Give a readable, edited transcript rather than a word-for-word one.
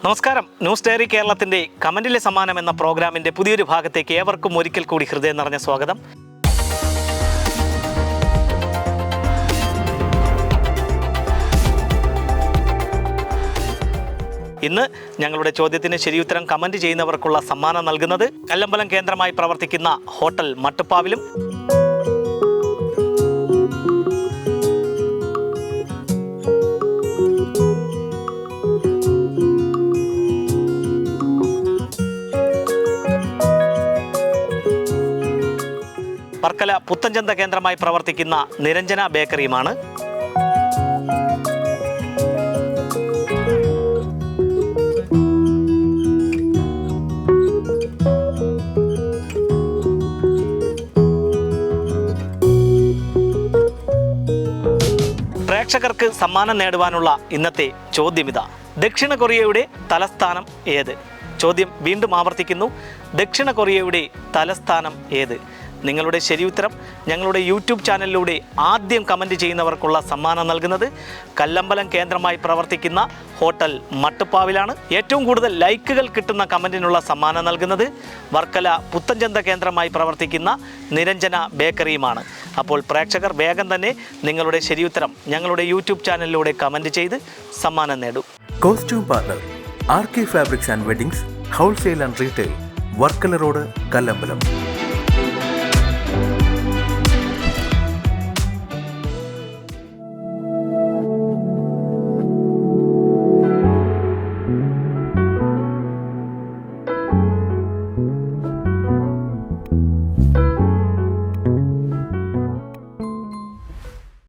നമസ്കാരം. News diary കേരളത്തിൻ്റെ കമന്റിലെ സമ്മാനം എന്ന പ്രോഗ്രാമിൻ്റെ പുതിയൊരു ഭാഗത്തേക്ക് ഏവർക്കും ഒരിക്കൽ കൂടി ഹൃദയം നിറഞ്ഞ സ്വാഗതം. ഇന്ന് ഞങ്ങളുടെ ചോദ്യത്തിന് ശരിയുത്തരം കമന്റ് ചെയ്യുന്നവർക്കുള്ള സമ്മാനം നൽകുന്നത് കല്ലമ്പലം കേന്ദ്രമായി പ്രവർത്തിക്കുന്ന ഹോട്ടൽ മട്ടുപ്പാവിലും വർക്കല പുത്തൻചന്ത കേന്ദ്രമായി പ്രവർത്തിക്കുന്ന നിരഞ്ജന ബേക്കറിയുമാണ്. പ്രേക്ഷകർക്ക് സമ്മാനം നേടുവാനുള്ള ഇന്നത്തെ ചോദ്യമിതാ: ദക്ഷിണ കൊറിയയുടെ തലസ്ഥാനം ഏത്? ചോദ്യം വീണ്ടും ആവർത്തിക്കുന്നു: ദക്ഷിണ കൊറിയയുടെ തലസ്ഥാനം ഏത്? നിങ്ങളുടെ ശരിയുത്തരം ഞങ്ങളുടെ യൂട്യൂബ് ചാനലിലൂടെ ആദ്യം കമൻറ്റ് ചെയ്യുന്നവർക്കുള്ള സമ്മാനം നൽകുന്നത് കല്ലമ്പലം കേന്ദ്രമായി പ്രവർത്തിക്കുന്ന ഹോട്ടൽ മട്ടുപ്പാവിലാണ്. ഏറ്റവും കൂടുതൽ ലൈക്കുകൾ കിട്ടുന്ന കമൻറ്റിനുള്ള സമ്മാനം നൽകുന്നത് വർക്കല പുത്തൻചന്ത കേന്ദ്രമായി പ്രവർത്തിക്കുന്ന നിരഞ്ജന ബേക്കറിയുമാണ്. അപ്പോൾ പ്രേക്ഷകർ വേഗം തന്നെ നിങ്ങളുടെ ശരിയുത്തരം ഞങ്ങളുടെ യൂട്യൂബ് ചാനലിലൂടെ കമൻറ്റ് ചെയ്ത് സമ്മാനം നേടും. Costume partner RK fabrics and weddings, wholesale and retail, Varkala road, Kallambalam.